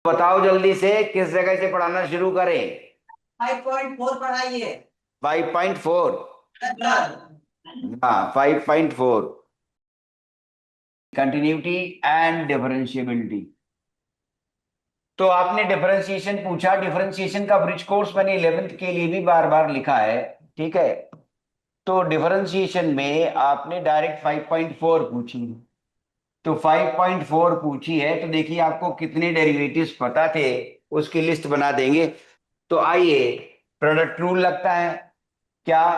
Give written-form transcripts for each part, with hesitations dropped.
बताओ जल्दी से किस जगह से पढ़ाना शुरू करें। 5.4 पढ़ाइए। 5.4। सर। हाँ, 5.4। Continuity and differentiability. तो आपने डिफरेंशिएशन पूछा। डिफरेंशिएशन का ब्रिज कोर्स मैंने 11th के लिए भी बार बार लिखा है। ठीक है। तो डिफरेंशिएशन में आपने डायरेक्ट 5.4 पूछी। तो 5.4 पूछी है तो देखिए आपको कितने डेरिवेटिव्स पता थे, उसकी लिस्ट बना देंगे। तो आइए, प्रोडक्ट रूल लगता है क्या,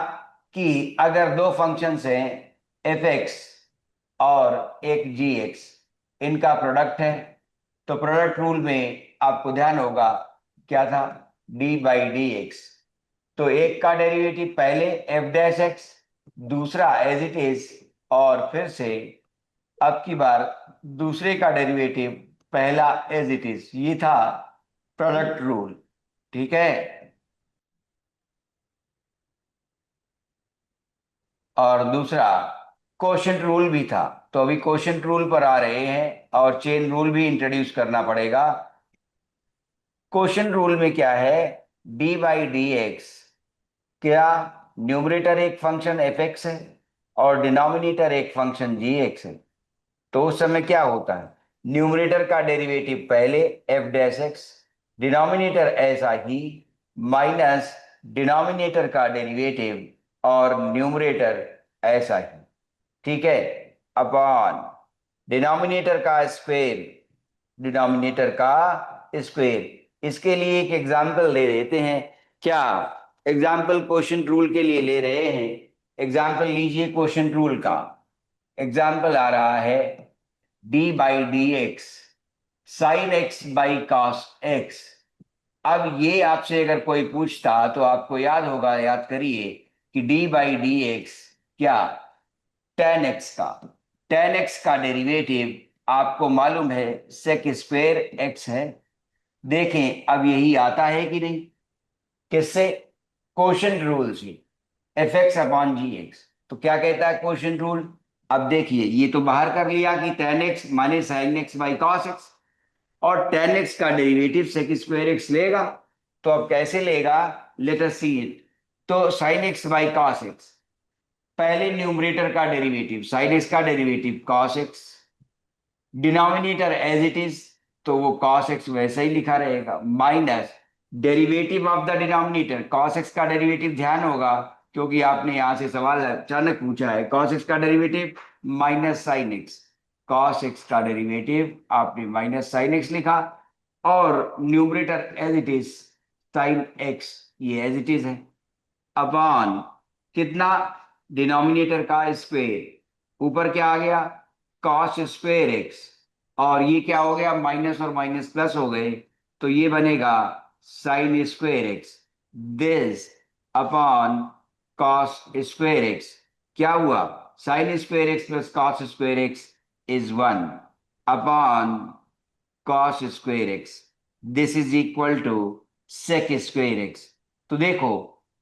कि अगर दो फंक्शंस हैं, एफ एक्स और एक जी एक्स, इनका प्रोडक्ट है, तो प्रोडक्ट रूल में आपको ध्यान होगा क्या था, डी बाई डी एक्स। तो एक का डेरिवेटिव पहले एफ डैश एक्स, दूसरा एज इट इज, और फिर से अब की बार दूसरे का डेरिवेटिव पहला एज इट इज। ये था प्रोडक्ट रूल। ठीक है। और दूसरा कोशेंट रूल भी था। तो अभी कोशेंट रूल पर आ रहे हैं और चेन रूल भी इंट्रोड्यूस करना पड़ेगा। कोशेंट रूल में क्या है, डी बाई डी एक्स, क्या न्यूमरेटर एक फंक्शन एफ एक्स है और डिनोमिनेटर एक फंक्शन जी एक्स है। तो उस समय क्या होता है, न्यूमरेटर का डेरिवेटिव पहले एफ डैश एक्स, डिनोमिनेटर ऐसा ही, माइनस डिनोमिनेटर का डेरिवेटिव और न्यूमरेटर ऐसा ही। ठीक है। अपॉन डिनोमिनेटर का स्क्वायर, डिनोमिनेटर का स्क्वायर। इसके लिए एक एग्जाम्पल ले लेते हैं। क्या एग्जाम्पल क्वोशंट रूल के लिए ले रहे हैं। एग्जाम्पल लीजिए क्वोशंट रूल का। एग्जाम्पल आ रहा है D by d x sign x by cos x. अब ये आपसे अगर कोई पूछता तो आपको याद होगा, याद करिए कि डी बाई डी एक्स क्या, टेन एक्स का, टेन एक्स का डेरिवेटिव आपको मालूम है सेक स्क्वेयर एक्स है। देखें अब यही आता है कि नहीं, किससे, कोशेंट रूल से, एफ एक्स अपॉन जी एक्स। तो क्या कहता है कोशेंट रूल। अब देखिए ये तो बाहर कर लिया कि टेन एक्स माने sine x by cos x, और टेन एक्स का डेरिवेटिव सेक स्क्वायर एक्स लेगा। तो अब कैसे लेगा, लेट अस सी इट। तो sine x by cos x, पहले न्यूमरेटर का डेरिवेटिव साइन एक्स का derivative cos x, denominator as it is, तो वो cos x वैसा ही लिखा रहेगा, minus derivative of the denominator, cos x का डेरिवेटिव ध्यान होगा क्योंकि आपने यहां से सवाल अचानक पूछा है, cos x का derivative minus sine x, cos x का डेरिवेटिव आपने माइनस साइन एक्स लिखा, और numerator as it is sine x, ये एज इट इज है, अपॉन कितना, डिनोमिनेटर का स्क्वेयर, ऊपर क्या आ गया, कॉस स्क्वेयर एक्स, और ये क्या हो गया, माइनस और माइनस प्लस हो गए, तो ये बनेगा sine square x, this upon cos square x. क्या हुआ, sine square x plus cos square x is one, upon cos square x, this is equal to sec square x. तो देखो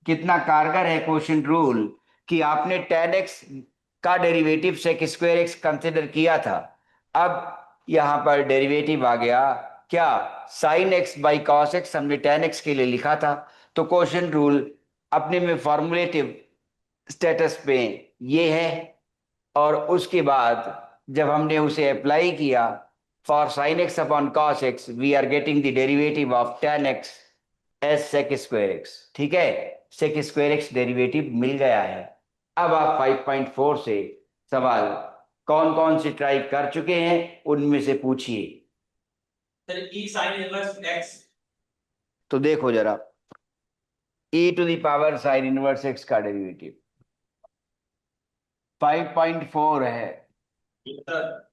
कितना कारगर है क्वोशंट रूल, कि आपने टेन एक्स का derivative sec square x consider किया था। अब यहां पर डेरिवेटिव आ गया क्या, sine x by cos x, हमने टेन एक्स के लिए लिखा था। तो क्वोशंट रूल अपने में फॉर्मुलेटिव स्टेटस पे ये है, और उसके बाद जब हमने उसे अप्लाई किया, for sine x upon cos x we are getting the derivative of tan x as sec square x. ठीक है, सेक स्क्वायर एक्स डेरिवेटिव मिल गया है। अब आप 5.4 से सवाल कौन कौन से ट्राई कर चुके हैं उनमें से पूछिए। Sir e sine inverse x. तो देखो जरा, e to the power sine inverse x का डेरिवेटिव 5.4 है। सर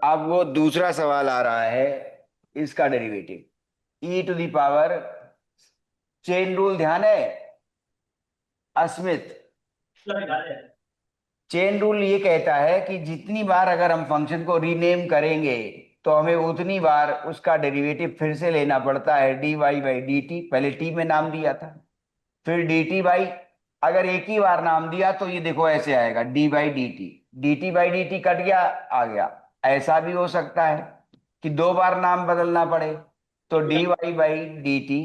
अब वो दूसरा सवाल आ रहा है, इसका derivative e to the power, chain rule ध्यान है अस्मित। चेन रूल ये कहता है कि जितनी बार अगर हम फंक्शन को रीनेम करेंगे तो हमें उतनी बार उसका डेरिवेटिव फिर से लेना पड़ता है, d y by d t, पहले टी में नाम दिया था, फिर डी टी बाई, अगर एक ही बार नाम दिया तो ये देखो ऐसे आएगा D by d T, D t by d T cut गया, आ गया। ऐसा भी हो सकता है कि दो बार नाम बदलना पड़े, तो dy बाई dt,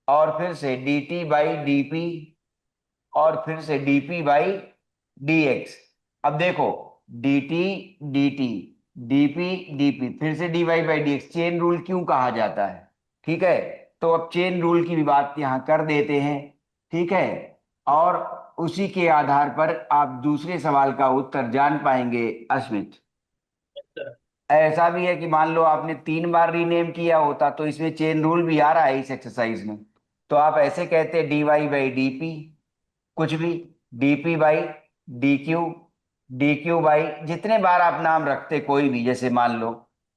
और फिर से dt बाई dp, और फिर से dp बाई dx। अब देखो, dt dt dp dp, फिर से dy by dx, chain rule क्यों कहा जाता है? ठीक है, तो अब चेन रूल की भी बात यहां कर देते हैं। ठीक है, और उसी के आधार पर आप दूसरे सवाल का उत्तर जान पाएंगे अश्मित। ऐसा भी है कि मान लो आपने 3 बार रीनेम किया होता तो इसमें चेन रूल भी आ रहा है इस एक्सरसाइज में, तो आप ऐसे कहते d y by d p, कुछ भी, d p by d q by, जितने बार आप नाम रखते कोई भी, जैसे मान लो,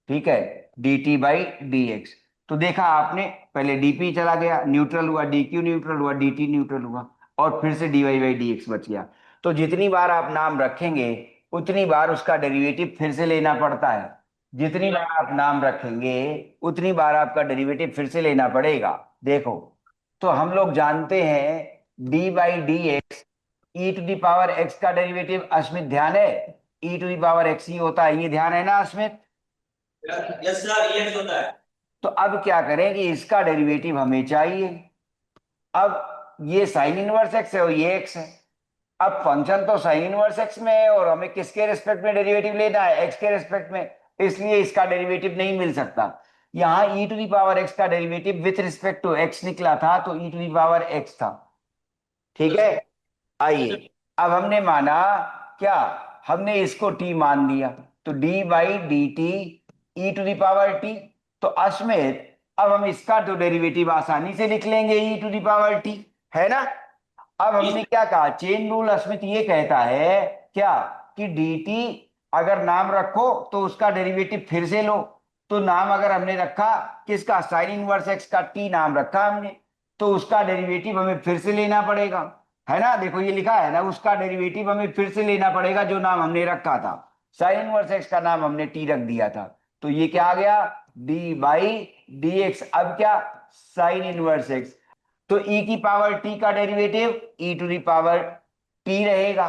ठीक है, d t by d x. तो देखा आपने, पहले डीपी चला गया, न्यूट्रल हुआ, डी क्यू न्यूट्रल हुआ, डी टी न्यूट्रल हुआ, और फिर से d y by d x बच गया। तो जितनी बार आप नाम रखेंगे उतनी बार उसका डेरिवेटिव फिर से लेना पड़ता है। जितनी बार आप नाम रखेंगे उतनी बार आपका डेरिवेटिव फिर से लेना पड़ेगा। देखो, तो हम लोग जानते हैं d by d x, e to the power x का डेरिवेटिव, अश्मित ध्यान है, e to the power x ही होता है, ये ध्यान है ना अश्मित? यस सर, ये होता है। तो अब क्या करें कि इसका डेरिवेटिव हमें चाहिए। अब ये साइन इनवर्स एक्स है और ये एक्स है। अब फंक्शन तो साइन इनवर्स एक्स में है और हमें किसके रिस्पेक्ट में डेरिवेटिव लेना है? एक्स के रिस्पेक्ट में, इसलिए इसका डेरिवेटिव नहीं मिल सकता। यहाँ e to the power x का derivative with respect to x निकला था, तो e to the power x था। ठीक है, आइए, अब हमने माना क्या, हमने इसको टी मान लिया, तो d by d t e to the power t. तो अश्मित, अब हम इसका तो डेरिवेटिव आसानी से लिख लेंगे, ई टू दी पावर टी, है ना? अब हमने क्या कहा, चेन रूल अश्मित ये कहता है क्या, कि डी टी अगर नाम रखो तो उसका डेरिवेटिव फिर से लो। तो नाम अगर हमने रखा किसका, साइन इनवर्स एक्स का टी नाम रखा हमने, तो उसका डेरिवेटिव हमें फिर से लेना पड़ेगा, है ना? देखो ये लिखा है ना, उसका डेरिवेटिव हमें फिर से लेना पड़ेगा जो नाम हमने रखा था। साइन इनवर्स एक्स का नाम हमने टी रख दिया था, तो ये क्या आ गया, डी बाई डी एक्स। अब क्या, साइन इनवर्स एक्स, तो ई की पावर टी का derivative e to the power t रहेगा,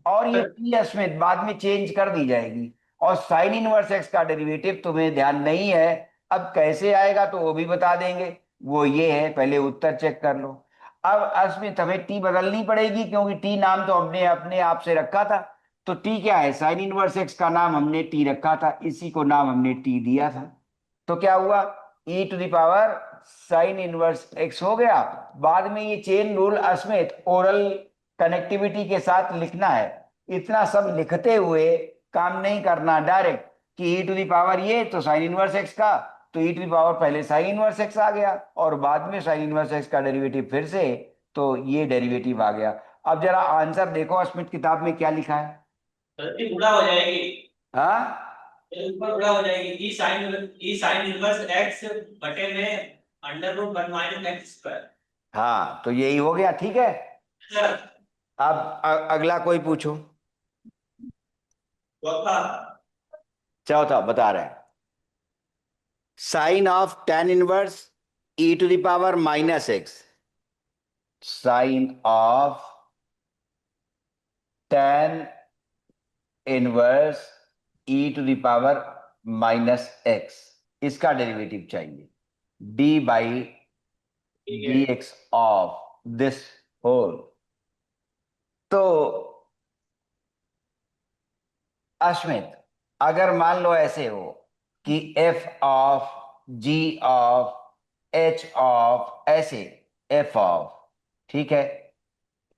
और ये टी अश्मित बाद में चेंज कर दी जाएगी। और साइन इनवर्स एक्स का डेरिवेटिव तुम्हें ध्यान नहीं है, अब कैसे आएगा तो वो भी बता देंगे, वो ये है, पहले उत्तर चेक कर लो। अब अश्मित हमें टी बदलनी पड़ेगी, क्योंकि टी नाम तो हमने अपने आप से रखा था। तो टी क्या है, साइन इनवर्स एक्स का नाम हमने टी रखा था, इसी को नाम हमने टी दिया था। तो क्या हुआ, e to the power sine inverse x हो गया। बाद में ये चेन रूल अश्मित ओरल कनेक्टिविटी के साथ लिखना है, इतना सब लिखते हुए काम नहीं करना डायरेक्ट, कि ई टू दी पावर ये तो साइन इनवर्स एक्स का, तो ई टू दी पावर पहले साइन इनवर्स एक्स आ गया और बाद में साइन इनवर्स एक्स का डेरिवेटिव फिर से, तो ये डेरिवेटिव आ गया। अब जरा आंसर देखो अश्मित, किताब में क्या लिखा है? गलती गुणा हो जाएगी, हाँ, ऊपर गुणा हो जाएगी, ई साइन इनवर्स एक्स बटे में under root one minus x square. हाँ, तो यही हो गया, ठीक है। सर अब अगला कोई पूछो। चौथा, चौथा बता रहे हैं, sine of tan inverse e to the power minus x, sine of tan inverse e to the power minus x, इसका डेरिवेटिव चाहिए, डी बाई ठीक डी है। X of this whole. तो अश्मित, अगर मान लो ऐसे हो कि f of g of h of, ऐसे एफ ऑफ, ठीक है,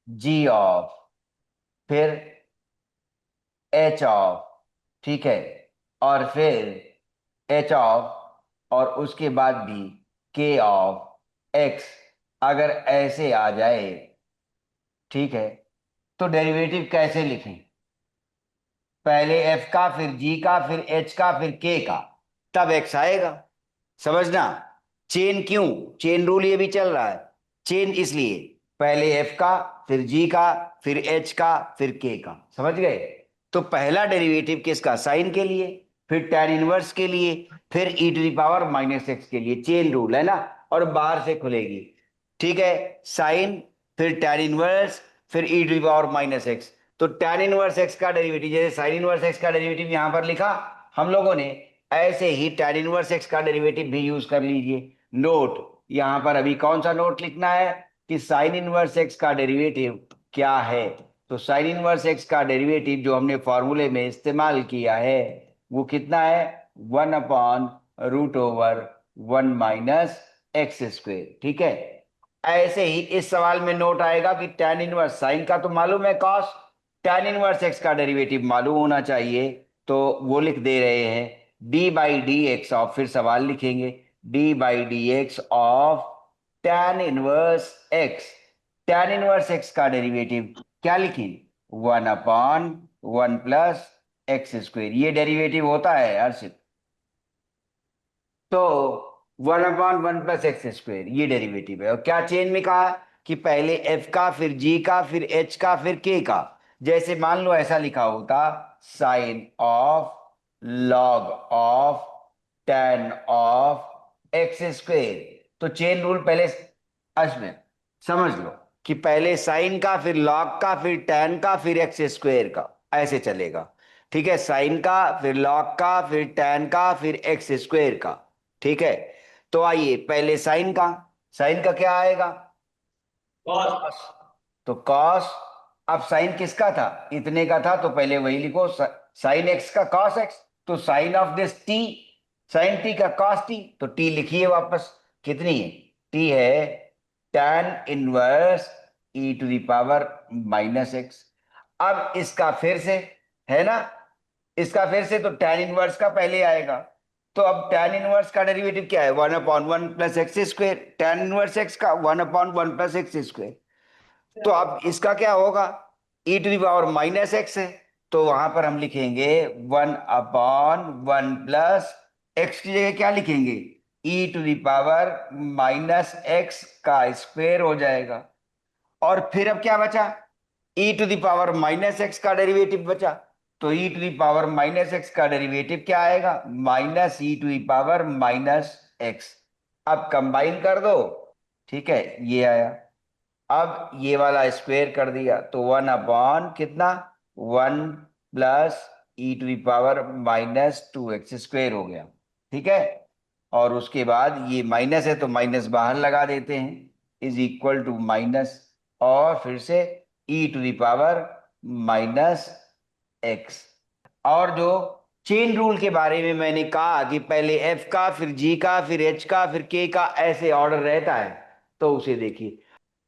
जी ऑफ, फिर एच ऑफ, ठीक है, और फिर एच ऑफ, और उसके बाद भी के ऑफ एक्स, अगर ऐसे आ जाए, ठीक है, तो डेरिवेटिव कैसे लिखें? पहले एफ का, फिर जी का, फिर एच का, फिर के का, तब एक्स आएगा। समझना, चेन क्यों, चेन रूल ये भी चल रहा है, चेन इसलिए पहले एफ का, फिर जी का, फिर एच का, फिर के का, समझ गए? तो पहला डेरिवेटिव किसका, साइन के लिए, फिर tan इनवर्स के लिए, फिर e to the power minus x के लिए, चेन रूल है ना, और बाहर से खुलेगी, ठीक है, साइन, फिर tan इनवर्स, फिर e to the power minus x. तो tan इनवर्स एक्स का डेरिवेटिव, जैसे साइन इनवर्स एक्स का डेरिवेटिव यहां पर लिखा हम लोगों ने, ऐसे ही tan इनवर्स एक्स का डेरिवेटिव भी यूज कर लीजिए। नोट, यहां पर अभी कौन सा नोट लिखना है कि साइन इनवर्स एक्स का डेरिवेटिव क्या है। तो साइन इनवर्स एक्स का डेरिवेटिव जो हमने फॉर्मूले में इस्तेमाल किया है वो कितना है, 1/√1 ठीक है। ऐसे ही इस सवाल में नोट आएगा कि tan इनवर्स साइन का तो मालूम है कॉस, tan इनवर्स एक्स का डेरिवेटिव मालूम होना चाहिए, तो वो लिख दे रहे हैं d/dx ऑफ, फिर सवाल लिखेंगे d/dx of tan inverse x. tan inverse x का डेरिवेटिव क्या लिखें, 1/1 + x², ये डेरिवेटिव होता है हर्षित। तो 1/1 + x², ये डेरिवेटिव है। और क्या चेन में कहा कि पहले f का, फिर g का, फिर h का, फिर k का। जैसे मान लो ऐसा लिखा होता, sine of log of tan of x², तो चेन रूल पहले में समझ लो कि पहले साइन का, फिर लॉग का, फिर tan का, फिर x² का, ऐसे चलेगा। ठीक है, साइन का, फिर लॉग का, फिर tan का, फिर x² का। ठीक है, तो आइए पहले साइन का क्या आएगा, कॉस। कॉस। तो कॉस, अब साइन किसका था, इतने का था, तो पहले वही लिखो, साइन एक्स का कॉस एक्स। तो sine of this t, sine t का कॉस टी, तो टी लिखिए वापस, कितनी है, टी है tan इनवर्स e⁻−x। अब इसका फिर से, है ना, इसका फिर से, तो tan इनवर्स का पहले आएगा। तो अब tan इनवर्स का डेरिवेटिव क्या है, 1/1 + x², tan इनवर्स x का 1/1 + x²। तो अब इसका क्या होगा, e⁻−x है, तो वहां पर हम लिखेंगे 1/1 + x की जगह क्या लिखेंगे, e⁻−x² हो जाएगा। और फिर अब क्या बचा, e⁻−x का डेरिवेटिव बचा। तो e⁻−x का डेरिवेटिव क्या आएगा, -e⁻−x। अब कंबाइन कर दो, ठीक है, ये आया। अब ये वाला स्क्वेयर कर दिया, तो 1/कितना, 1 + e⁻−2x² हो गया। ठीक है, और उसके बाद ये माइनस है तो माइनस बाहर लगा देते हैं, इज इक्वल टू माइनस, और फिर से e⁻−x। और जो चेन रूल के बारे में मैंने कहा कि पहले f का, फिर g का, फिर h का, फिर k का, ऐसे ऑर्डर रहता है, तो उसे देखिए।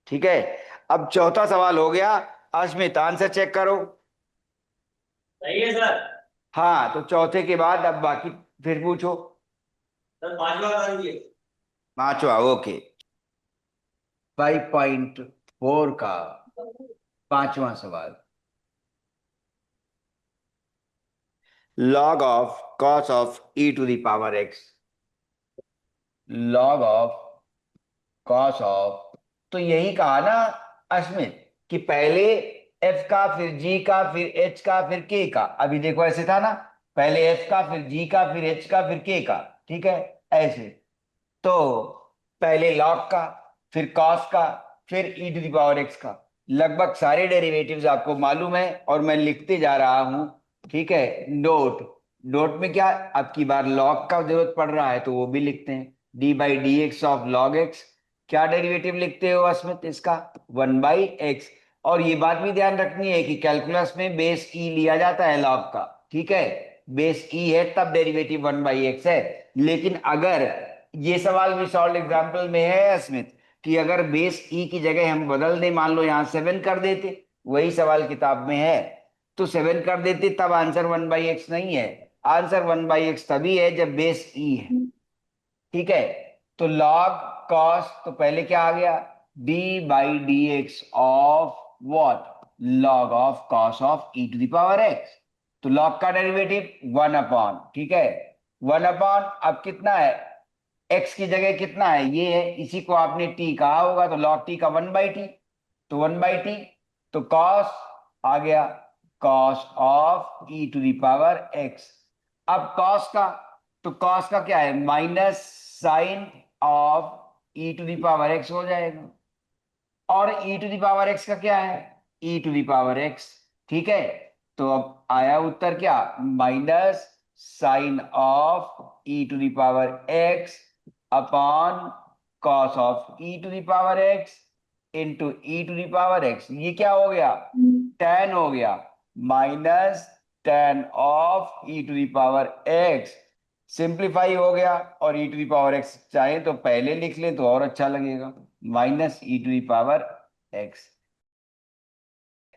ठीक है, अब चौथा सवाल हो गया, अश्मित आंसर चेक करो। सही है सर। हाँ, तो चौथे के बाद अब बाकी फिर पूछो। सर पांचवा बता दीजिए। पांचवा, ओके, 5.4 का पांचवा सवाल, log of cos of e⁻x, log of cos of, तो यही कहा ना अश्मित कि पहले f का, फिर g का, फिर h का, फिर k का। अभी देखो ऐसे था ना, पहले f का, फिर g का, फिर h का, फिर k का। ठीक है, ऐसे। तो पहले लॉग का, फिर कॉस का, फिर e⁻x का। लगभग सारे डेरिवेटिव्स आपको मालूम है और मैं लिखते जा रहा हूं। ठीक है, नोट, नोट में क्या, अब की बार लॉग का जरूरत पड़ रहा है तो वो भी लिखते हैं, d/dx ऑफ लॉग एक्स। क्या डेरिवेटिव लिखते हो अस्मित इसका, 1/x। और ये बात भी ध्यान रखनी है कि कैलकुलस में बेस ई लिया जाता है लॉग का। ठीक है, बेस ई है तब डेरिवेटिव 1/x है। लेकिन अगर, ये सवाल भी सॉल्व एग्जाम्पल में है स्मिथ, कि अगर बेस ई की जगह हम बदल दें, मान लो यहां 7 कर देते, वही सवाल किताब में है, तो 7 कर देते, तब आंसर 1/x नहीं है। आंसर 1/x तभी है जब बेस ई है। ठीक है, तो लॉग कॉस, तो पहले क्या आ गया, d/dx of what, log of cos of e⁻x। तो लॉग का डेरिवेटिव 1/, ठीक है, 1/, अब कितना है, x की जगह कितना है, ये है, इसी को आपने t कहा होगा, तो log t का 1/t, तो 1/t, तो cos आ गया, cos ऑफ e⁻x। अब cos का, तो cos का क्या है, माइनस साइन ऑफ e⁻x हो जाएगा। और e⁻x का क्या है, e⁻x। ठीक है, तो अब आया उत्तर क्या, -sin sine of e to the power x upon cos of e to the power x into e to the power x. ये क्या हो गया, टेन हो गया, minus tan of e to the power x. Simplify हो गया, और ई टू दावर एक्स चाहे तो पहले लिख लें तो और अच्छा लगेगा, minus e to the power x.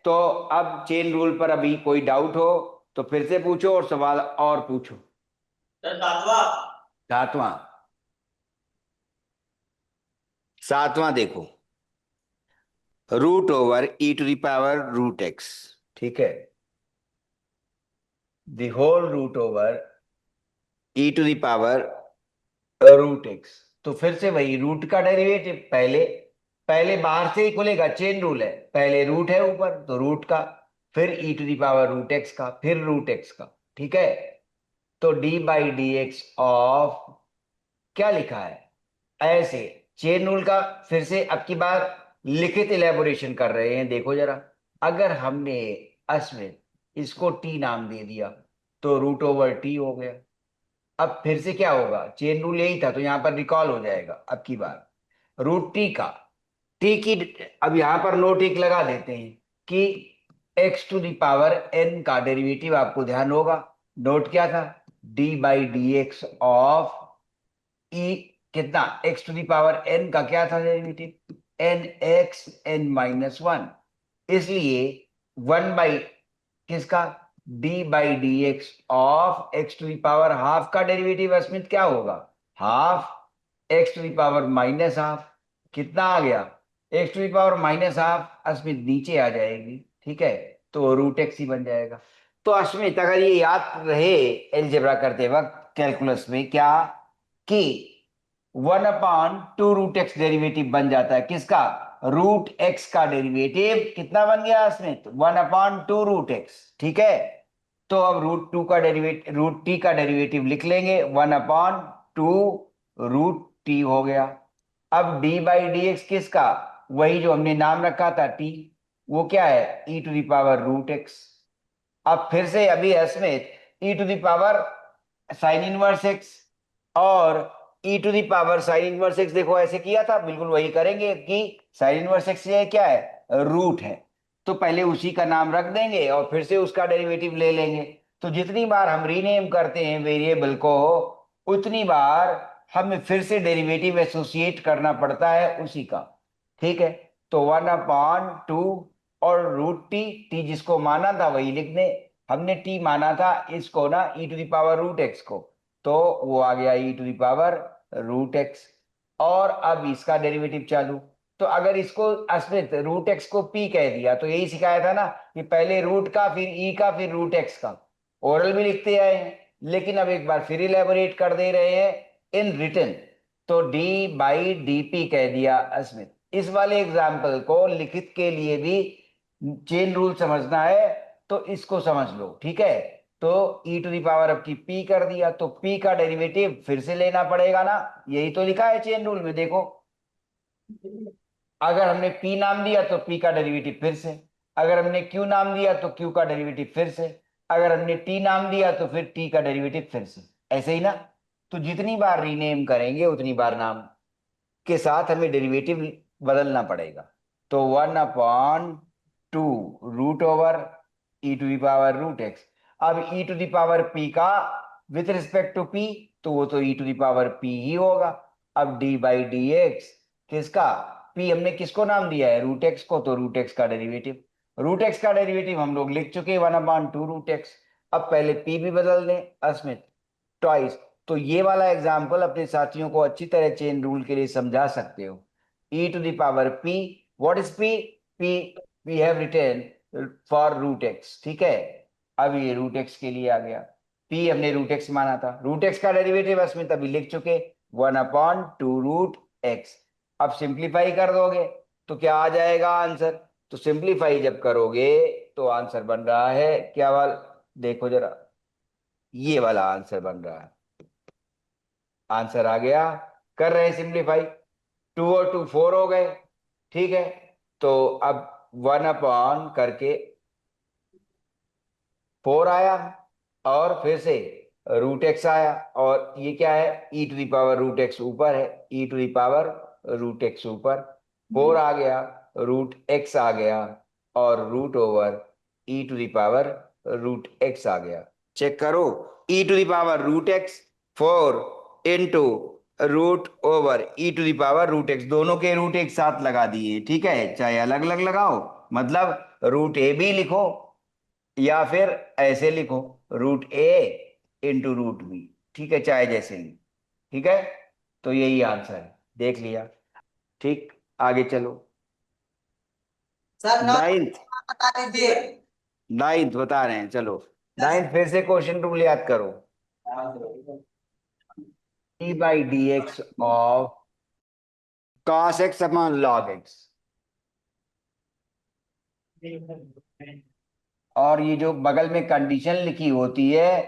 तो अब चेन रूल पर अभी कोई डाउट हो तो फिर से पूछो, और सवाल और पूछो। सर सातवां। सातवां, सातवां देखो, root over e to the power root x, ठीक है, the whole root over e to the power root x. तो फिर से वही रूट का डेरिवेटिव, पहले पहले बाहर से ही खुलेगा, चेन रूल है, पहले रूट है ऊपर तो रूट का, फिर e to the power root x का, फिर रूट एक्स का, ठीक है। तो d by d x of, क्या लिखा है ऐसे, चेन रूल का फिर से अब की बार लिखित इलेबोरेशन कर रहे हैं, देखो जरा। अगर हमने असमय इसको टी नाम दे दिया तो रूट ओवर टी हो गया। अब फिर से क्या होगा, चेन रूल यही था तो यहां पर रिकॉल हो जाएगा अब की बार, रूट टी का, टी की, अब यहां पर नो टिक लगा देते हैं कि एक्स टू दावर एन का डेरिवेटिव आपको ध्यान होगा, नोट क्या था, d by d x of e, कितना, एक्स टू दावर एन का क्या था derivative, n x n minus one. इसलिए वन बाई किसका, d by d x of x to the power half का डेरिवेटिव अस्मित क्या होगा, half x to the power minus half, कितना आ गया, x to the power minus half अस्मित नीचे आ जाएगी, ठीक है, तो रूट एक्स ही बन जाएगा। तो अस्मित अगर ये याद रहे एलजेब्रा करते वक्त कैलकुलस में क्या, कि one upon two root x derivative बन जाता है किसका, रूट एक्स का डेरिवेटिव, कितना बन गया इसमें, one upon two root x, ठीक है। तो अब रूट टू का डेरिवेटिव, रूट टी का डेरिवेटिव लिख लेंगे, one upon two root t हो गया। अब डी बाई डी एक्स किसका, वही जो हमने नाम रखा था टी, वो क्या है, e to the power root x. अब फिर से अभी समेत e to the power sine inverse x, और e to the power sine inverse x, देखो ऐसे किया था, बिल्कुल वही करेंगे कि साइन इनवर्स एक्स ये क्या है, रूट है, तो पहले उसी का नाम रख देंगे और फिर से उसका डेरिवेटिव ले लेंगे। तो जितनी बार हम रीनेम करते हैं वेरिएबल को, उतनी बार हमें फिर से डेरिवेटिव एसोसिएट करना पड़ता है उसी का, ठीक है। तो वन अपॉन टू, और रूट टी, टी जिसको माना था वही लिख दें, हमने टी माना था इसको ना, ई टू दावर रूट एक्स को, तो वो आ गया ई टू दावर रूट एक्स। और अब इसका डेरिवेटिव चालू, तो अगर इसको अस्मित रूट एक्स को पी कह दिया तो यही सिखाया था ना कि पहले रूट का फिर ई का फिर रूट एक्स का, ओरल भी लिखते आए हैं, लेकिन अब एक बार फिर इलेबोरेट कर दे रहे हैं इन रिटन। तो डी बाई डी पी कह दिया अस्मित। इस वाले एग्जाम्पल को लिखित के लिए भी चेन रूल समझना है तो इसको समझ लो, ठीक है। तो ई टू दावर अब की पी कर दिया तो पी का डेरिवेटिव फिर से लेना पड़ेगा ना, यही तो लिखा है चेन रूल में, देखो। अगर हमने पी नाम दिया तो पी का डेरिवेटिव फिर से, अगर हमने क्यू नाम दिया तो क्यू का डेरिवेटिव फिर से, अगर हमने टी नाम दिया तो फिर टी का डेरिवेटिव फिर से, ऐसे ही ना। तो जितनी बार रीनेम करेंगे उतनी बार नाम के साथ हमें डेरिवेटिव बदलना पड़ेगा। तो one upon two root over e to the power root x. अब ई टू दावर पी का विथ रिस्पेक्ट टू पी, तो वो तो ई टू दावर पी ही होगा। अब डी बाई डी एक्स किसका, पी हमने किसको नाम दिया है, रूट एक्स को, तो रूट एक्स का डेरिवेटिव, रूट एक्स का डेरिवेटिव हम लोग लिख चुके हैं one upon two root x. अब पहले पी भी बदल दें अस्मित, ट्वाइस। तो ये वाला एग्जाम्पल अपने साथियों को अच्छी तरह चेन रूल के लिए समझा सकते हो। E to the power p, what is p, p we have written for root x, ठीक है। अब ये रूट एक्स के लिए आ गया, पी हमने रूट एक्स माना था, रूट एक्स का डेरिवेटिव इसमें तभी लिख चुके, one upon two root x. अब सिंप्लीफाई कर दोगे तो क्या आ जाएगा आंसर, तो सिंप्लीफाई जब करोगे तो आंसर बन रहा है क्या वाला, देखो जरा, ये वाला आंसर बन रहा है। आंसर आ गया, कर रहे हैं सिंप्लीफाई, टू और टू फोर हो गए, ठीक है। तो अब वन अपॉन करके फोर आया, और फिर से रूट एक्स आया, और ये क्या है, e to the power root x ऊपर है, e to the power root x ऊपर, 4 आ गया, रूट एक्स आ गया, और root over e to the power root x आ गया। चेक करो, e to the power root x 4 into root over e to the power root x, दोनों के रूट एक साथ लगा दिए, ठीक है, चाहे अलग अलग लगाओ, मतलब रूट ए भी लिखो या फिर ऐसे लिखो, रूट ए इंटू रूट बी, ठीक है, चाहे जैसे लिखो, ठीक है। तो यही आंसर है, देख लिया, ठीक। आगे चलो, सर नौ नाइन्थ। बता दीजिए। नाइन्थ बता रहे हैं, चलो। नाइन्थ फिर से क्वेश्चन रूल याद करो, D by d x of cos x upon log x, और ये जो बगल में कंडीशन लिखी होती है,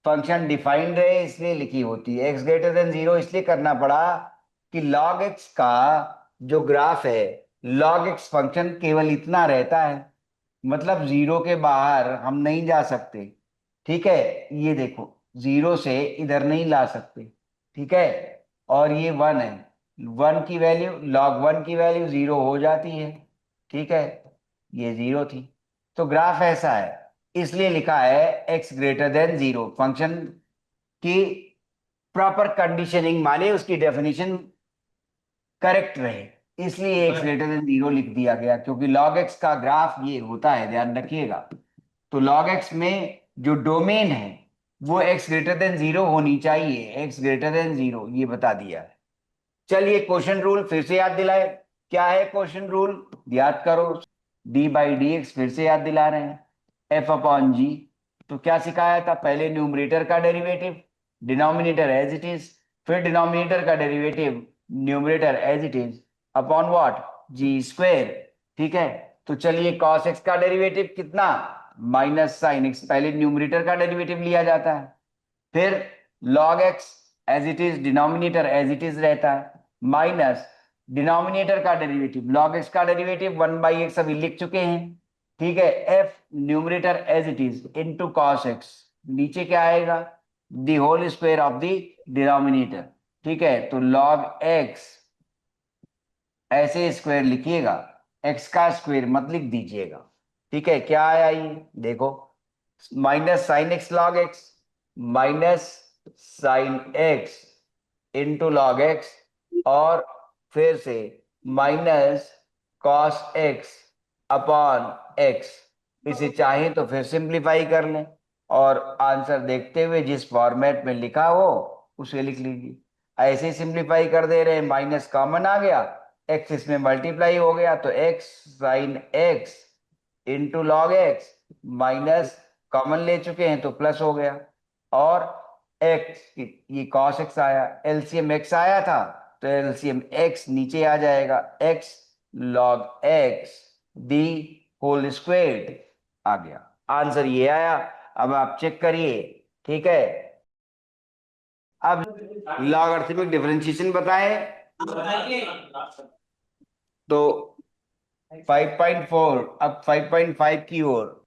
फंक्शन डिफाइंड रहे इसलिए लिखी होती है, x ग्रेटर देन 0 इसलिए करना पड़ा कि log x का जो ग्राफ है, log x फंक्शन केवल इतना रहता है, मतलब 0 के बाहर हम नहीं जा सकते, ठीक है। ये देखो, 0 से इधर नहीं ला सकते, ठीक है, और ये 1 है, 1 की वैल्यू, log 1 की वैल्यू 0 हो जाती है, ठीक है, ये 0 थी। तो ग्राफ ऐसा है, इसलिए लिखा है x ग्रेटर देन 0, फंक्शन की प्रॉपर कंडीशनिंग माने उसकी डेफिनेशन करेक्ट रहे, इसलिए x ग्रेटर देन 0 लिख दिया गया, क्योंकि log x का ग्राफ ये होता है, ध्यान रखिएगा। तो log x में जो डोमेन है वो x ग्रेटर देन 0 होनी चाहिए, x ग्रेटर देन 0, ये बता दिया है। चलिए क्वेश्चन रूल फिर से याद दिलाए, क्या है क्वेश्चन रूल, याद करो, डी बाई डी एक्स फिर से याद दिला रहे हैं, एफ अपॉन जी। तो क्या सिखाया था, पहले न्यूमरेटर का derivative, denominator as it is, फिर डिनोमिनेटर का derivative numerator as it is upon what, g square, ठीक है। तो चलिए cos x का डेरिवेटिव कितना, माइनस साइन x, पहले न्यूमरेटर का डेरिवेटिव लिया जाता है, फिर log x as it is, denominator as it is रहता है, माइनस डिनोमिनेटर का डेरिवेटिव, log x का डेरिवेटिव 1/x अभी लिख चुके हैं, ठीक है, f numerator as it is into cos x, नीचे क्या आएगा, the whole square of the denominator, ठीक है। तो log x ऐसे स्क्वायर लिखिएगा, x का स्क्वायर मत लिख दीजिएगा, ठीक है। क्या आया ये देखो, minus sine x log x, minus sine x into log x, और फिर से minus cos x upon x, इसे चाहे तो फिर सिंप्लीफाई कर लें, और आंसर देखते हुए जिस फॉर्मेट में लिखा हो उसे लिख लीजिए। ऐसे सिंप्लीफाई कर दे रहे हैं, माइनस कॉमन आ गया, एक्स इसमें मल्टीप्लाई हो गया, तो x sign x into log x, minus common ले चुके हैं तो प्लस हो गया, और एक्स, ये कॉस एक्स आया, एलसीएम एक्स आया था, तो एलसीएम एक्स नीचे आ जाएगा, x log x the whole square आ गया, आंसर ये आया। अब आप चेक करिए, ठीक है। अब लॉगरिथमिक डिफरेंशिएशन बताएं, बताइए। तो 5.4, अब 5.5 की ओर,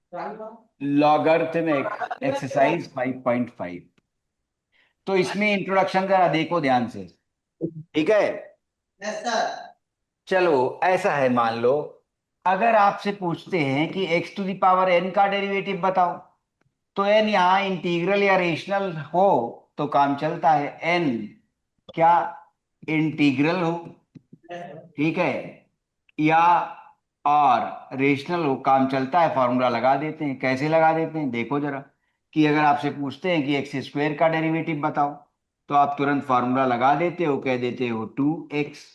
लॉगरिथमिक एक्सरसाइज 5.5। तो इसमें इंट्रोडक्शन जरा देखो ध्यान से, ठीक है। Yes sir. चलो ऐसा है, मान लो अगर आपसे पूछते हैं कि x to the power n का डेरिवेटिव बताओ, तो n यहाँ इंटीग्रल या रेशनल हो तो काम चलता है, n क्या इंटीग्रल हो, ठीक है, या और रेशनल हो, काम चलता है, फॉर्मूला लगा देते हैं। कैसे लगा देते हैं देखो जरा, कि अगर आपसे पूछते हैं कि एक्स स्क्वायर का डेरिवेटिव बताओ, तो आप तुरंत फॉर्मूला लगा देते हो, कह देते हो 2x।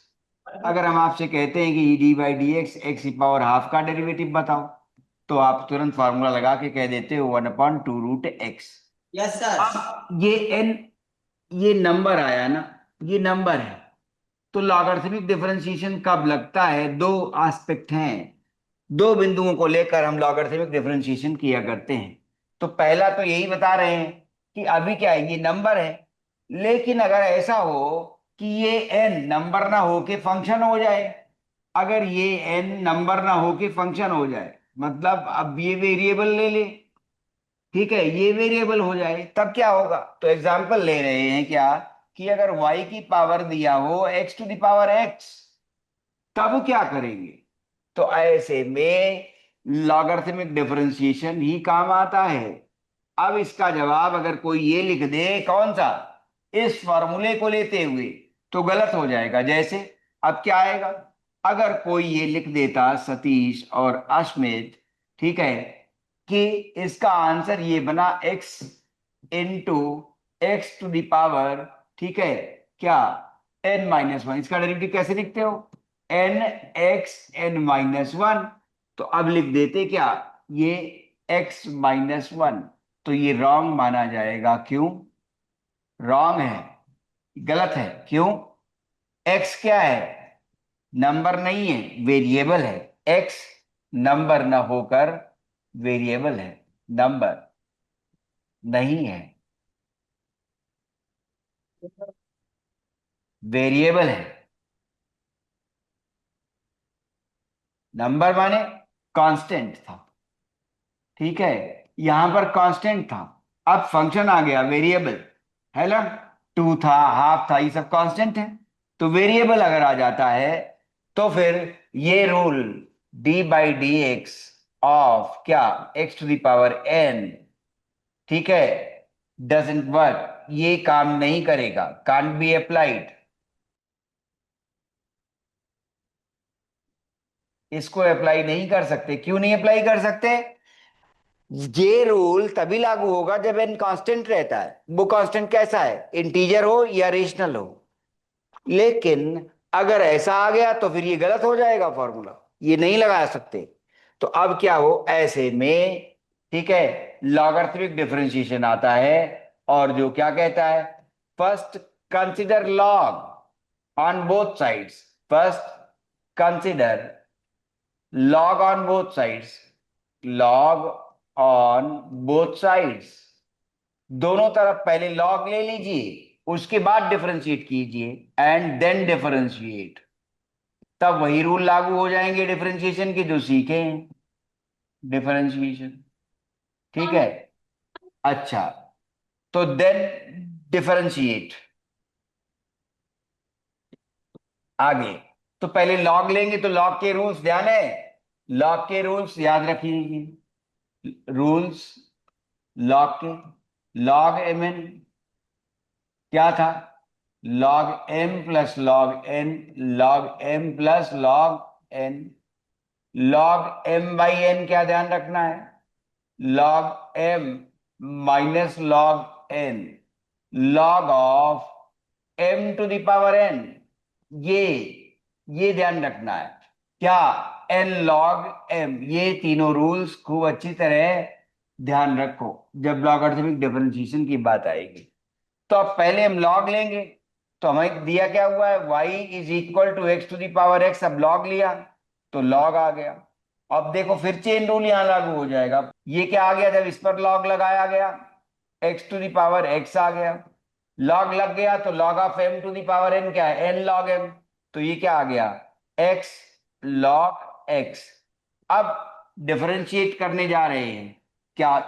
अगर हम आपसे कहते हैं कि D by d x, x की पावर हाफ का डेरिवेटिव बताओ, तो आप तुरंत फॉर्मूला लगा के कह देते हो 1/2√x। Yes sir. अब ये n, ये नंबर आया ना, ये नंबर है, तो लॉगरिथमिक डिफरेंशिएशन कब लगता है, दो एस्पेक्ट हैं, दो बिंदुओं को लेकर हम लॉगरिथमिक डिफरेंशिएशन किया करते हैं। तो पहला तो यही बता रहे हैं कि अभी क्या है, ये नंबर है, लेकिन अगर ऐसा हो कि ये n नंबर ना हो के फंक्शन हो जाए, अगर ये n नंबर ना हो के फंक्शन हो जाए, मतलब अब ये वेरिएबल ले ले, ठीक है, ये वेरिएबल हो जाए तब क्या होगा। तो एग्जांपल ले रहे हैं क्या, कि अगर y की पावर दिया हो x to the power x, तब क्या करेंगे। तो ऐसे में लॉगरिथमिक डिफरेंशिएशन ही काम आता है। अब इसका जवाब अगर कोई ये लिख दे, कौन सा, इस फॉर्मूले को लेते हुए, तो गलत हो जाएगा। जैसे अब क्या आएगा, अगर कोई ये लिख देता, सतीश और अश्मित, ठीक है, कि इसका आंसर ये बना x into x to the power, ठीक है, क्या, n-1, इसका डेरिवेटिव कैसे लिखते हो, एन एक्स n-1। तो अब लिख देते क्या, ये x-1। तो ये रॉन्ग माना जाएगा। क्यों रॉन्ग है, गलत है, क्यों, x क्या है, नंबर नहीं है, वेरिएबल है। x नंबर ना होकर वेरिएबल है, नंबर नहीं है, वेरिएबल है। नंबर माने कांस्टेंट था, ठीक है, यहां पर कांस्टेंट था। अब फंक्शन आ गया वेरिएबल, है ना, टू था, हाफ था, ये सब कांस्टेंट है। तो वेरिएबल अगर आ जाता है, तो फिर ये rule D by d x of क्या, एक्स टू दावर एन, ठीक है, डजेंट वर्क, ये काम नहीं करेगा, कांट बी अप्लाइड। इसको अप्लाई नहीं कर सकते। क्यों नहीं अप्लाई कर सकते, ये रूल तभी लागू होगा जब एन कांस्टेंट रहता है। वो कांस्टेंट कैसा है, इंटीजर हो या रेशनल हो। लेकिन अगर ऐसा आ गया तो फिर ये गलत हो जाएगा फॉर्मूला, ये नहीं लगा सकते। तो अब क्या हो ऐसे में, ठीक है, लॉगरिथमिक डिफरेंशिएशन आता है, और जो क्या कहता है, first consider log on both sides, first consider log on both sides, log on both sides, दोनों तरफ पहले log ले लीजिए, उसके बाद डिफरेंशिएट कीजिए, एंड देन डिफरेंशिएट, तब वही रूल लागू हो जाएंगे डिफरेंशिएशन के जो सीखे हैं, डिफरेंशिएशन, ठीक है। अच्छा, तो देन डिफरेंशिएट, आगे, तो पहले log लेंगे, तो log के रूल्स ध्यान है, log के रूल्स याद रखिए, रूल्स लॉग के, लॉग एम एन क्या था, log m plus log n, log m plus log n, log m by n क्या ध्यान रखना है, log m minus log n, log of m to the power n, ये ये ध्यान रखना है, क्या, एन लॉग एम, ये तीनों रूल्स खूब अच्छी तरह ध्यान रखो जब लॉगरिथमिक डिफरेंशिएशन की बात आएगी। तो अब पहले हम लॉग लेंगे, तो हमें दिया क्या हुआ है, y is equal to x to the power x, अब लॉग लिया तो लॉग आ गया। अब देखो फिर चेन रूल यहां लागू हो जाएगा, ये क्या आ गया, जब इस पर लॉग लगाया गया, एक्स टू दावर एक्स आ गया, लॉग लग गया, तो log of m to the power n क्या है, एन लॉग एम, तो ये क्या आ गया, एक्स लॉग एक्स। अब डिफरेंशिएट करने जा रहे हैं, क्या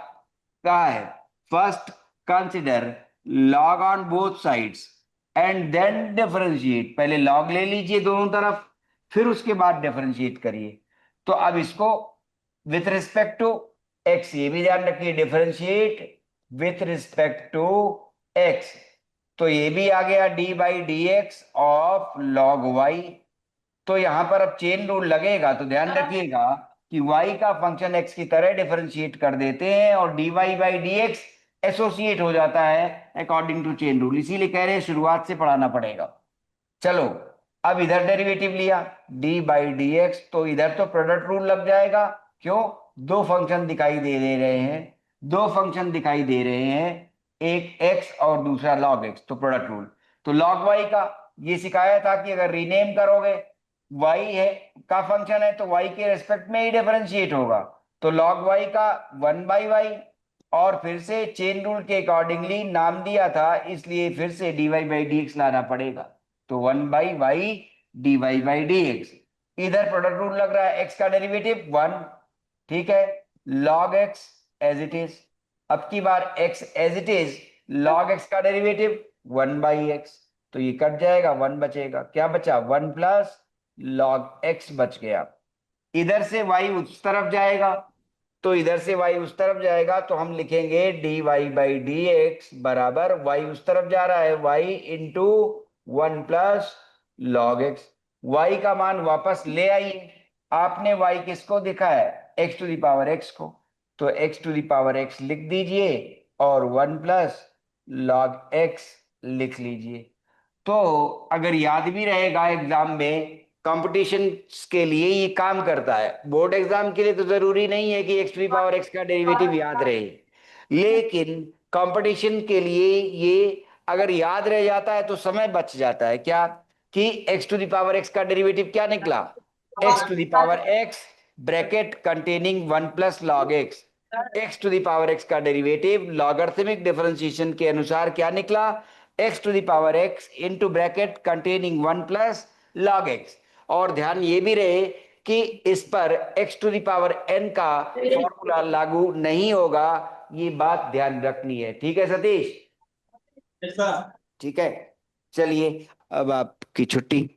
कहा है, first consider log on both sides and then differentiate, पहले लॉग ले लीजिए दोनों तरफ, फिर उसके बाद डिफरेंशिएट करिए। तो अब इसको विथ रिस्पेक्ट टू एक्स, ये भी ध्यान रखिए, differentiate with respect to x, तो ये भी आ गया d by d x of log y. तो यहां पर अब चेन रूल लगेगा, तो ध्यान रखिएगा कि y का फंक्शन x की तरह डिफरेंशिएट कर देते हैं, और dy by d x associate हो जाता है अकॉर्डिंग टू चेन रूल, इसीलिए कह रहे हैं शुरुआत से पढ़ाना पड़ेगा। चलो, अब इधर डेरिवेटिव लिया डी बाई डी एक्स, तो इधर तो प्रोडक्ट रूल लग जाएगा। क्यों, दो फंक्शन दिखाई दे रहे हैं, दो फंक्शन दिखाई दे रहे हैं, एक एक्स और दूसरा लॉग एक्स, तो प्रोडक्ट रूल। तो लॉग वाई का ये सिखाया था कि अगर रीनेम करोगे, वाई है का फंक्शन है, तो वाई के रेस्पेक्ट में ही डिफरेंशिएट होगा, तो लॉग वाई का वन बाई वाई, और फिर से चेन रूल के अकॉर्डिंगली नाम दिया था, इसलिए फिर से d y by d x लाना पड़ेगा, तो one by y d y by d x. इधर प्रोडक्ट रूल लग रहा है, एक्स का डेरिवेटिव वन, ठीक है, log x as it is, अब की बार x as it is, log x का डेरिवेटिव 1/x, तो ये कट जाएगा, 1 बचेगा, क्या बचा, 1 प्लस log x बच गया। इधर से y उस तरफ जाएगा, तो इधर से y उस तरफ जाएगा तो हम लिखेंगे dy/dx बराबर, y उस तरफ जा रहा है, y into 1 plus log x. y का मान वापस ले आइए, आपने y किसको दिखा है, x⁴x को, तो x⁴x लिख दीजिए और 1 प्लस लॉग x लिख लीजिए। तो अगर याद भी रहेगा एग्जाम में, कंपटीशन के लिए ये काम करता है, बोर्ड एग्जाम के लिए तो जरूरी नहीं है कि x⁴x का डेरिवेटिव याद रहे, लेकिन कंपटीशन के लिए ये अगर याद रह जाता है तो समय बच जाता है, क्या कि x⁴x का डेरिवेटिव क्या निकला, x⁴x bracket containing 1 plus log x, x⁴x का डेरिवेटिव लॉगरिथमिक डिफरेंशिएशन के अनुसार क्या निकला, x⁴x into bracket containing 1 plus log x. और ध्यान ये भी रहे कि इस पर x⁴n का फॉर्मूला लागू नहीं होगा, ये बात ध्यान रखनी है, ठीक है सतीश, अच्छा। ठीक है, चलिए अब आपकी छुट्टी।